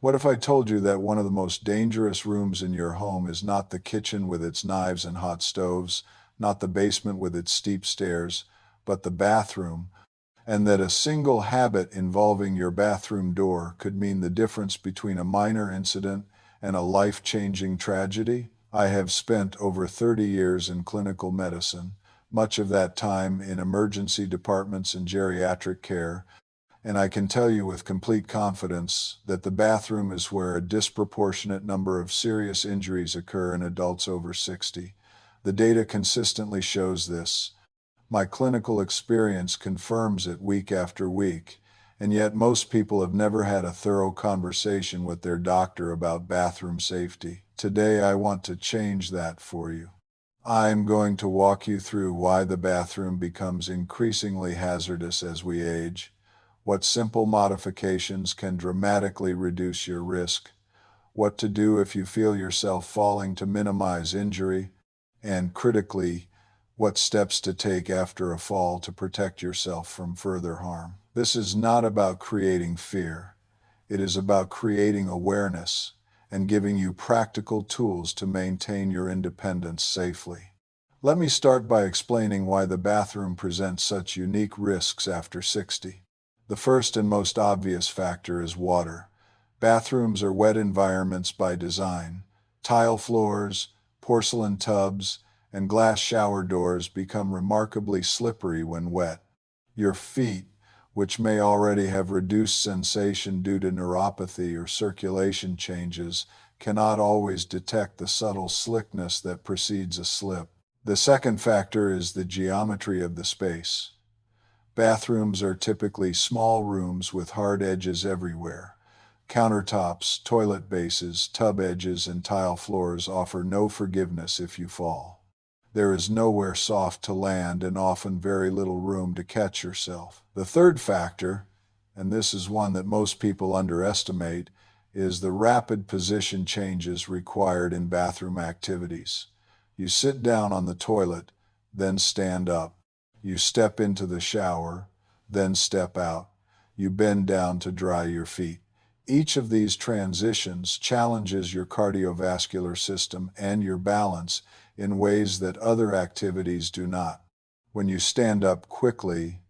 What if I told you that one of the most dangerous rooms in your home is not the kitchen with its knives and hot stoves, not the basement with its steep stairs, but the bathroom, and that a single habit involving your bathroom door could mean the difference between a minor incident and a life-changing tragedy? I have spent over 30 years in clinical medicine, much of that time in emergency departments and geriatric care, and I can tell you with complete confidence that the bathroom is where a disproportionate number of serious injuries occur in adults over 60. The data consistently shows this. My clinical experience confirms it week after week, and yet most people have never had a thorough conversation with their doctor about bathroom safety. Today I want to change that for you. I'm going to walk you through why the bathroom becomes increasingly hazardous as we age, what simple modifications can dramatically reduce your risk, what to do if you feel yourself falling to minimize injury, and critically, what steps to take after a fall to protect yourself from further harm. This is not about creating fear. It is about creating awareness and giving you practical tools to maintain your independence safely. Let me start by explaining why the bathroom presents such unique risks after 60. The first and most obvious factor is water. Bathrooms are wet environments by design. Tile floors, porcelain tubs, and glass shower doors become remarkably slippery when wet. Your feet, which may already have reduced sensation due to neuropathy or circulation changes, cannot always detect the subtle slickness that precedes a slip. The second factor is the geometry of the space. Bathrooms are typically small rooms with hard edges everywhere. Countertops, toilet bases, tub edges, and tile floors offer no forgiveness if you fall. There is nowhere soft to land and often very little room to catch yourself. The third factor, and this is one that most people underestimate, is the rapid position changes required in bathroom activities. You sit down on the toilet, then stand up. You step into the shower, then step out. You bend down to dry your feet. Each of these transitions challenges your cardiovascular system and your balance in ways that other activities do not. When you stand up quickly,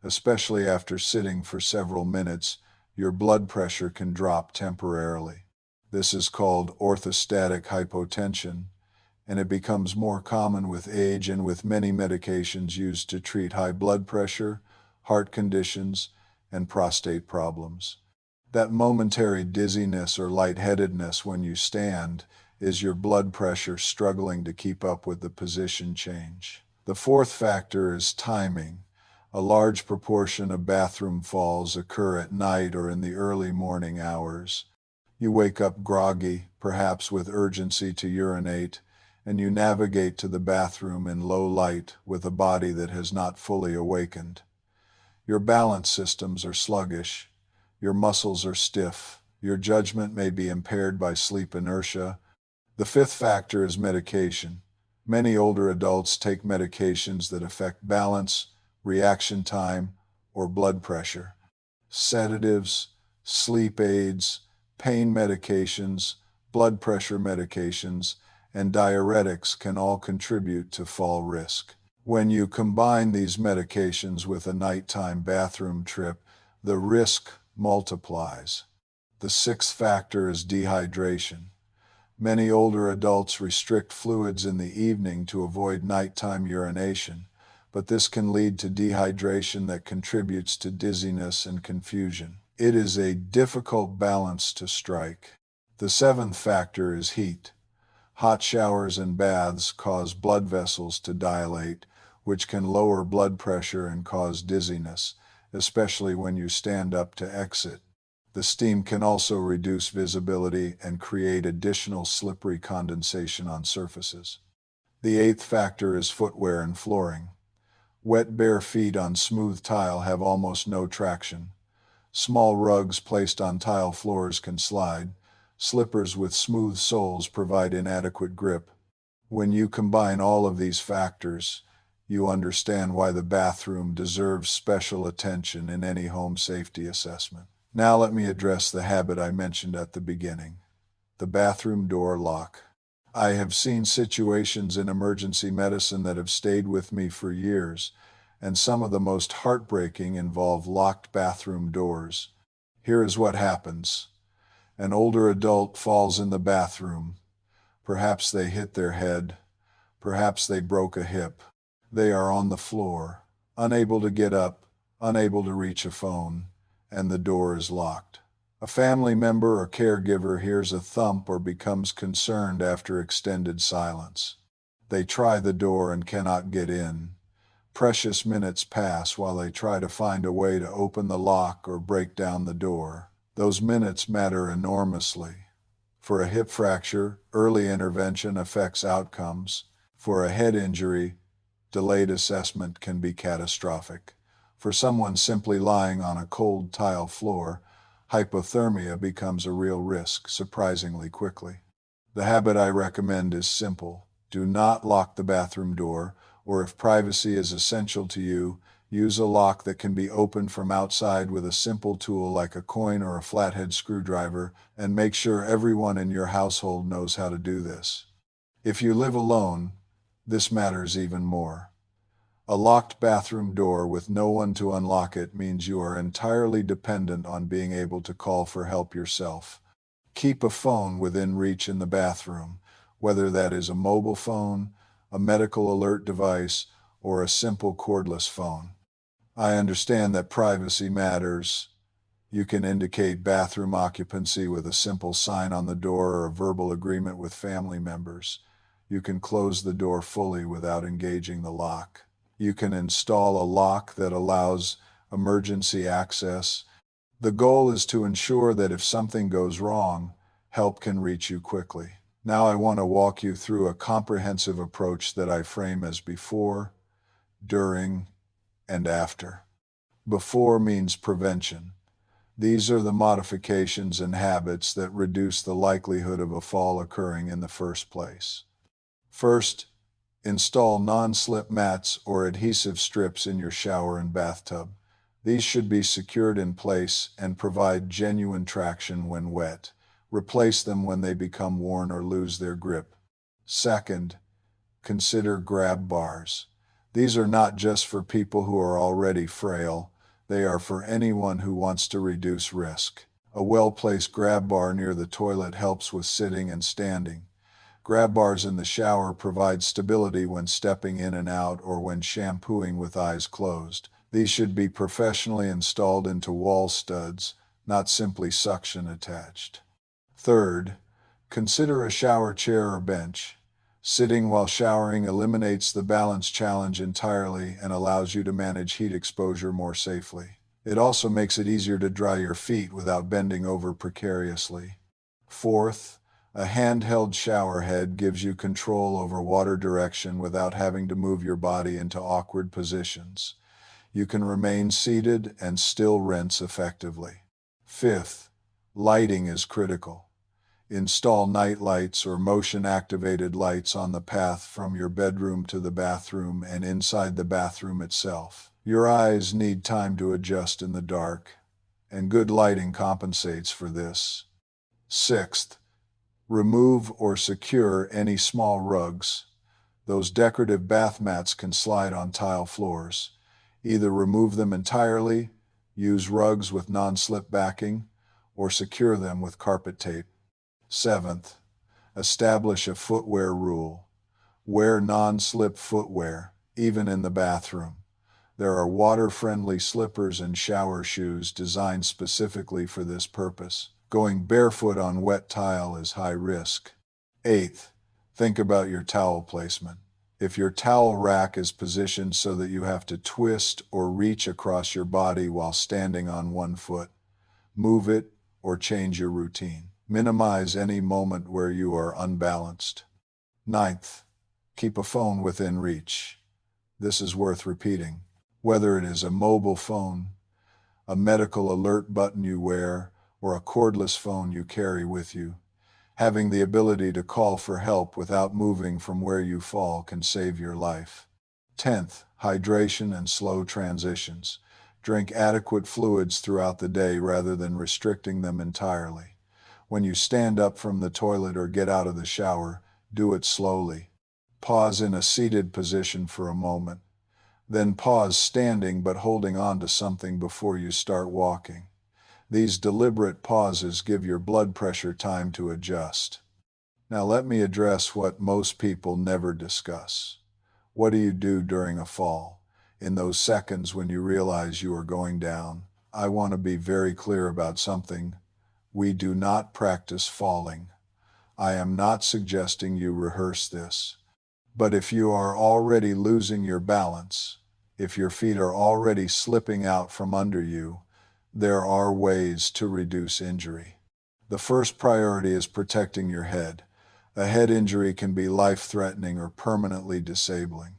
especially after sitting for several minutes, your blood pressure can drop temporarily. This is called orthostatic hypotension, and it becomes more common with age and with many medications used to treat high blood pressure, heart conditions, and prostate problems. That momentary dizziness or lightheadedness when you stand is your blood pressure struggling to keep up with the position change. The fourth factor is timing. A large proportion of bathroom falls occur at night or in the early morning hours. You wake up groggy, perhaps with urgency to urinate, and you navigate to the bathroom in low light with a body that has not fully awakened. Your balance systems are sluggish. Your muscles are stiff. Your judgment may be impaired by sleep inertia. The fifth factor is medication. Many older adults take medications that affect balance, reaction time, or blood pressure. Sedatives, sleep aids, pain medications, blood pressure medications, and diuretics can all contribute to fall risk. When you combine these medications with a nighttime bathroom trip, the risk multiplies. The sixth factor is dehydration. Many older adults restrict fluids in the evening to avoid nighttime urination, but this can lead to dehydration that contributes to dizziness and confusion. It is a difficult balance to strike. The seventh factor is heat. Hot showers and baths cause blood vessels to dilate, which can lower blood pressure and cause dizziness, especially when you stand up to exit. The steam can also reduce visibility and create additional slippery condensation on surfaces. The eighth factor is footwear and flooring. Wet bare feet on smooth tile have almost no traction. Small rugs placed on tile floors can slide. Slippers with smooth soles provide inadequate grip. When you combine all of these factors, you understand why the bathroom deserves special attention in any home safety assessment. Now let me address the habit I mentioned at the beginning, the bathroom door lock. I have seen situations in emergency medicine that have stayed with me for years, and some of the most heartbreaking involve locked bathroom doors. Here is what happens. An older adult falls in the bathroom. Perhaps they hit their head. Perhaps they broke a hip. They are on the floor, unable to get up, unable to reach a phone, and the door is locked. A family member or caregiver hears a thump or becomes concerned after extended silence. They try the door and cannot get in. Precious minutes pass while they try to find a way to open the lock or break down the door. Those minutes matter enormously. For a hip fracture, early intervention affects outcomes. For a head injury, delayed assessment can be catastrophic. For someone simply lying on a cold tile floor, hypothermia becomes a real risk surprisingly quickly. The habit I recommend is simple. Do not lock the bathroom door, or if privacy is essential to you, use a lock that can be opened from outside with a simple tool like a coin or a flathead screwdriver, and make sure everyone in your household knows how to do this. If you live alone, this matters even more. A locked bathroom door with no one to unlock it means you are entirely dependent on being able to call for help yourself. Keep a phone within reach in the bathroom, whether that is a mobile phone, a medical alert device, or a simple cordless phone. I understand that privacy matters. You can indicate bathroom occupancy with a simple sign on the door or a verbal agreement with family members. You can close the door fully without engaging the lock. You can install a lock that allows emergency access. The goal is to ensure that if something goes wrong, help can reach you quickly. Now I want to walk you through a comprehensive approach that I frame as before, during, and after. Before means prevention. These are the modifications and habits that reduce the likelihood of a fall occurring in the first place. First, install non-slip mats or adhesive strips in your shower and bathtub. These should be secured in place and provide genuine traction when wet. Replace them when they become worn or lose their grip. Second, consider grab bars. These are not just for people who are already frail. They are for anyone who wants to reduce risk. A well-placed grab bar near the toilet helps with sitting and standing. Grab bars in the shower provide stability when stepping in and out or when shampooing with eyes closed. These should be professionally installed into wall studs, not simply suction attached. Third, consider a shower chair or bench. Sitting while showering eliminates the balance challenge entirely and allows you to manage heat exposure more safely. It also makes it easier to dry your feet without bending over precariously. Fourth, a handheld shower head gives you control over water direction without having to move your body into awkward positions. You can remain seated and still rinse effectively. Fifth, lighting is critical. Install night lights or motion-activated lights on the path from your bedroom to the bathroom and inside the bathroom itself. Your eyes need time to adjust in the dark, and good lighting compensates for this. Sixth, remove or secure any small rugs. Those decorative bath mats can slide on tile floors. Either remove them entirely, use rugs with non-slip backing, or secure them with carpet tape. Seventh, establish a footwear rule. Wear non-slip footwear, even in the bathroom. There are water-friendly slippers and shower shoes designed specifically for this purpose. Going barefoot on wet tile is high risk. Eighth, think about your towel placement. If your towel rack is positioned so that you have to twist or reach across your body while standing on one foot, move it or change your routine. Minimize any moment where you are unbalanced. Ninth, keep a phone within reach. This is worth repeating. Whether it is a mobile phone, a medical alert button you wear, or a cordless phone you carry with you, having the ability to call for help without moving from where you fall can save your life. 10th, hydration and slow transitions. Drink adequate fluids throughout the day rather than restricting them entirely. When you stand up from the toilet or get out of the shower, do it slowly. Pause in a seated position for a moment. Then pause standing but holding on to something before you start walking. These deliberate pauses give your blood pressure time to adjust. Now let me address what most people never discuss. What do you do during a fall? In those seconds when you realize you are going down, I want to be very clear about something. We do not practice falling. I am not suggesting you rehearse this. But if you are already losing your balance, if your feet are already slipping out from under you, there are ways to reduce injury. The first priority is protecting your head. A head injury can be life-threatening or permanently disabling.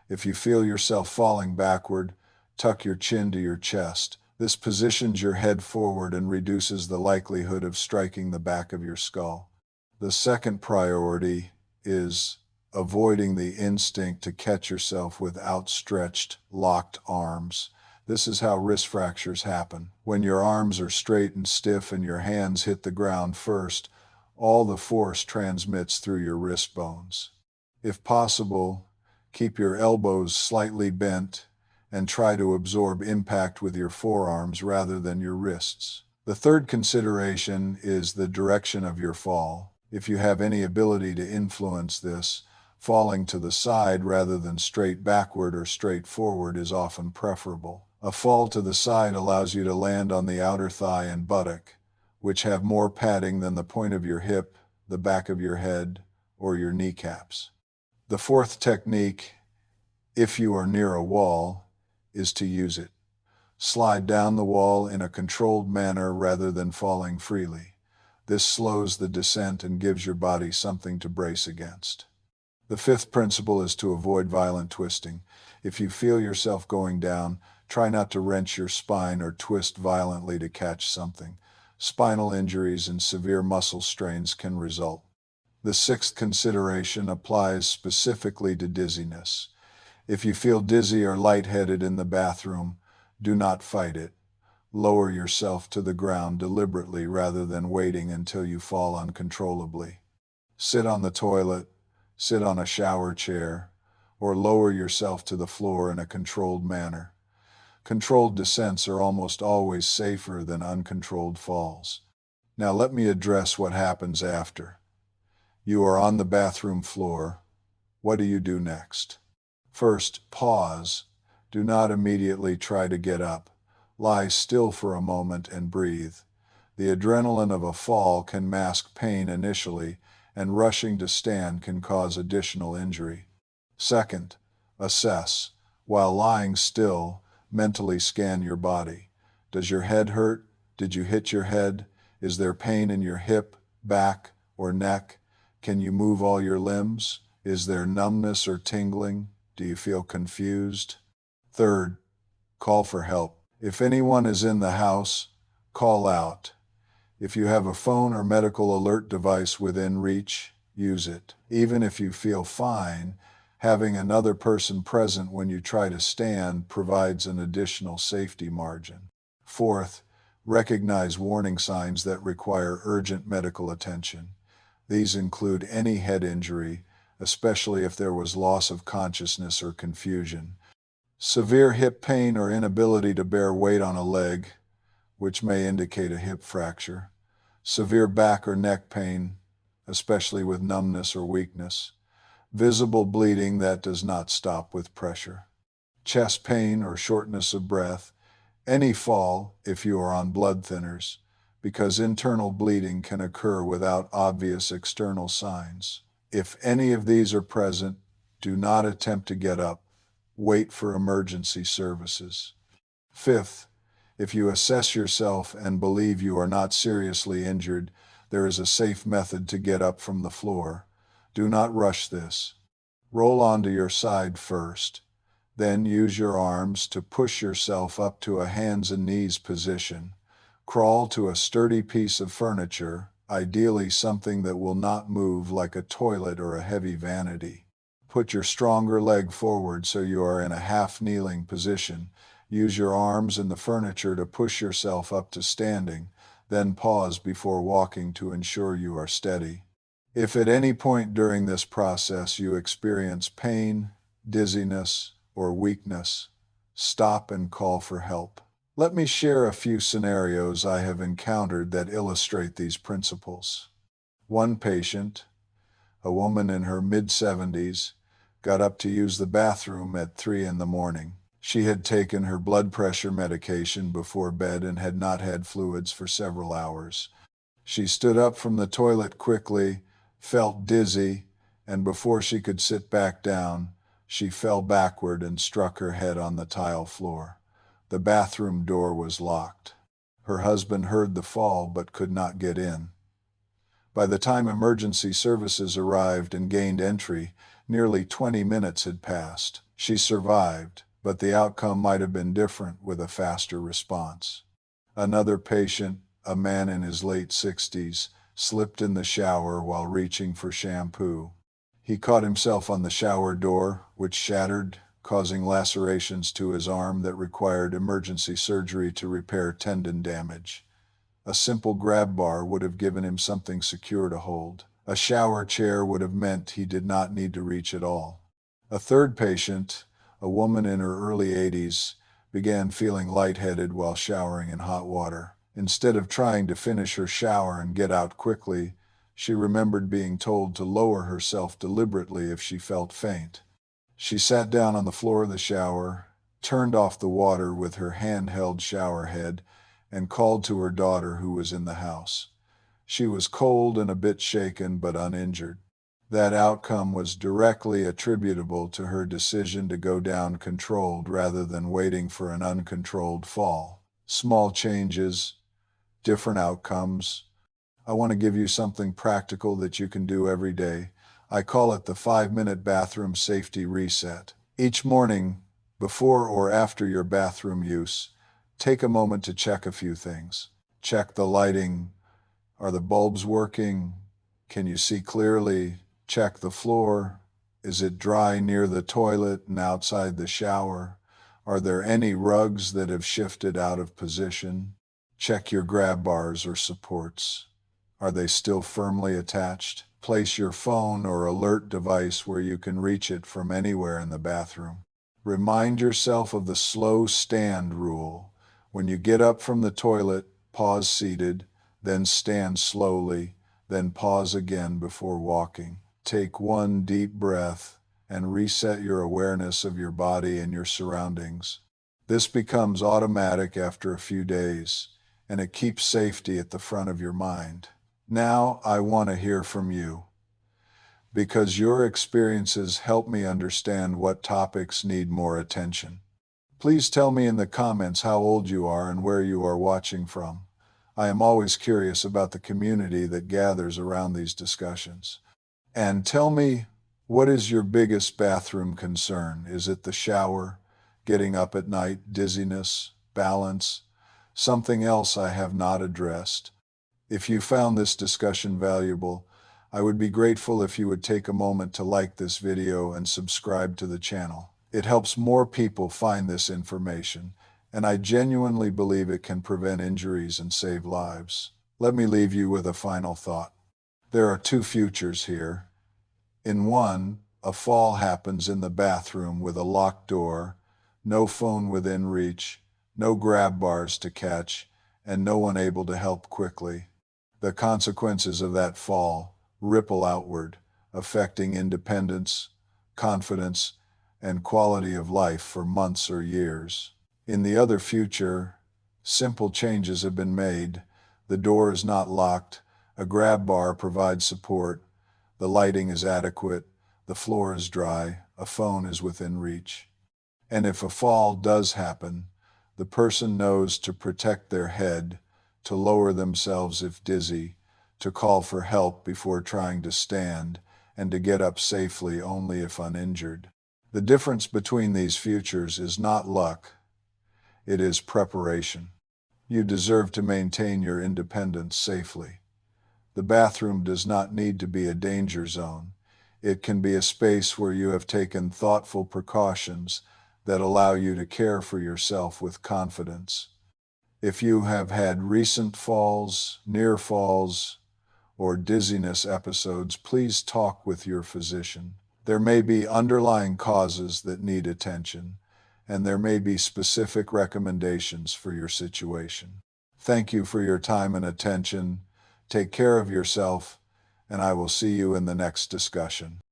If you feel yourself falling backward, tuck your chin to your chest. This positions your head forward and reduces the likelihood of striking the back of your skull. The second priority is avoiding the instinct to catch yourself with outstretched, locked arms. This is how wrist fractures happen. When your arms are straight and stiff and your hands hit the ground first, all the force transmits through your wrist bones. If possible, keep your elbows slightly bent and try to absorb impact with your forearms rather than your wrists. The third consideration is the direction of your fall. If you have any ability to influence this, falling to the side rather than straight backward or straight forward is often preferable. A fall to the side allows you to land on the outer thigh and buttock, which have more padding than the point of your hip, the back of your head, or your kneecaps. The fourth technique, if you are near a wall, is to use it. Slide down the wall in a controlled manner rather than falling freely. This slows the descent and gives your body something to brace against. The fifth principle is to avoid violent twisting. If you feel yourself going down, try not to wrench your spine or twist violently to catch something. Spinal injuries and severe muscle strains can result. The sixth consideration applies specifically to dizziness. If you feel dizzy or lightheaded in the bathroom, do not fight it. Lower yourself to the ground deliberately rather than waiting until you fall uncontrollably. Sit on the toilet, sit on a shower chair, or lower yourself to the floor in a controlled manner. Controlled descents are almost always safer than uncontrolled falls. Now let me address what happens after. You are on the bathroom floor. What do you do next? First, pause. Do not immediately try to get up. Lie still for a moment and breathe. The adrenaline of a fall can mask pain initially, and rushing to stand can cause additional injury. Second, assess. While lying still, mentally scan your body. Does your head hurt? Did you hit your head? Is there pain in your hip, back, or neck? Can you move all your limbs? Is there numbness or tingling? Do you feel confused? Third, call for help. If anyone is in the house, call out. If you have a phone or medical alert device within reach, use it. Even if you feel fine, having another person present when you try to stand provides an additional safety margin. Fourth, recognize warning signs that require urgent medical attention. These include any head injury, especially if there was loss of consciousness or confusion. Severe hip pain or inability to bear weight on a leg, which may indicate a hip fracture. Severe back or neck pain, especially with numbness or weakness. Visible bleeding that does not stop with pressure. Chest pain or shortness of breath. Any fall, if you are on blood thinners, because internal bleeding can occur without obvious external signs. If any of these are present, do not attempt to get up. Wait for emergency services. Fifth, if you assess yourself and believe you are not seriously injured, there is a safe method to get up from the floor. Do not rush this. Roll onto your side first. Then use your arms to push yourself up to a hands and knees position. Crawl to a sturdy piece of furniture, ideally something that will not move like a toilet or a heavy vanity. Put your stronger leg forward so you are in a half-kneeling position, Use your arms and the furniture to push yourself up to standing, then pause before walking to ensure you are steady. If at any point during this process you experience pain, dizziness, or weakness, stop and call for help. Let me share a few scenarios I have encountered that illustrate these principles. One patient, a woman in her mid-70s, got up to use the bathroom at 3 in the morning. She had taken her blood pressure medication before bed and had not had fluids for several hours. She stood up from the toilet quickly, felt dizzy, and before she could sit back down, she fell backward and struck her head on the tile floor. The bathroom door was locked. Her husband heard the fall but could not get in. By the time emergency services arrived and gained entry, nearly 20 minutes had passed. She survived, but the outcome might have been different with a faster response. Another patient, a man in his late 60s, slipped in the shower while reaching for shampoo. He caught himself on the shower door, which shattered, causing lacerations to his arm that required emergency surgery to repair tendon damage. A simple grab bar would have given him something secure to hold. A shower chair would have meant he did not need to reach at all. A third patient, a woman in her early 80s, began feeling lightheaded while showering in hot water. Instead of trying to finish her shower and get out quickly, she remembered being told to lower herself deliberately if she felt faint. She sat down on the floor of the shower, turned off the water with her handheld shower head, and called to her daughter who was in the house. She was cold and a bit shaken but uninjured. That outcome was directly attributable to her decision to go down controlled rather than waiting for an uncontrolled fall. Small changes, different outcomes. I want to give you something practical that you can do every day. I call it the 5-minute bathroom safety reset. Each morning, before or after your bathroom use, take a moment to check a few things. Check the lighting. Are the bulbs working? Can you see clearly? Check the floor. Is it dry near the toilet and outside the shower? Are there any rugs that have shifted out of position? Check your grab bars or supports. Are they still firmly attached? Place your phone or alert device where you can reach it from anywhere in the bathroom. Remind yourself of the slow stand rule. When you get up from the toilet, pause seated, then stand slowly, then pause again before walking. Take one deep breath and reset your awareness of your body and your surroundings. This becomes automatic after a few days, and it keeps safety at the front of your mind. Now, I want to hear from you, because your experiences help me understand what topics need more attention. Please tell me in the comments how old you are and where you are watching from. I am always curious about the community that gathers around these discussions. And tell me, what is your biggest bathroom concern? Is it the shower, getting up at night, dizziness, balance, something else I have not addressed? If you found this discussion valuable, I would be grateful if you would take a moment to like this video and subscribe to the channel. It helps more people find this information, and I genuinely believe it can prevent injuries and save lives. Let me leave you with a final thought. There are two futures here. In one, a fall happens in the bathroom with a locked door, no phone within reach, no grab bars to catch, and no one able to help quickly. The consequences of that fall ripple outward, affecting independence, confidence, and quality of life for months or years. In the other future, simple changes have been made. The door is not locked, a grab bar provides support, the lighting is adequate, the floor is dry, a phone is within reach. And if a fall does happen, the person knows to protect their head, to lower themselves if dizzy, to call for help before trying to stand, and to get up safely only if uninjured. The difference between these futures is not luck, it is preparation. You deserve to maintain your independence safely. The bathroom does not need to be a danger zone. It can be a space where you have taken thoughtful precautions that allow you to care for yourself with confidence. If you have had recent falls, near falls, or dizziness episodes, please talk with your physician. There may be underlying causes that need attention, and there may be specific recommendations for your situation. Thank you for your time and attention. Take care of yourself, and I will see you in the next discussion.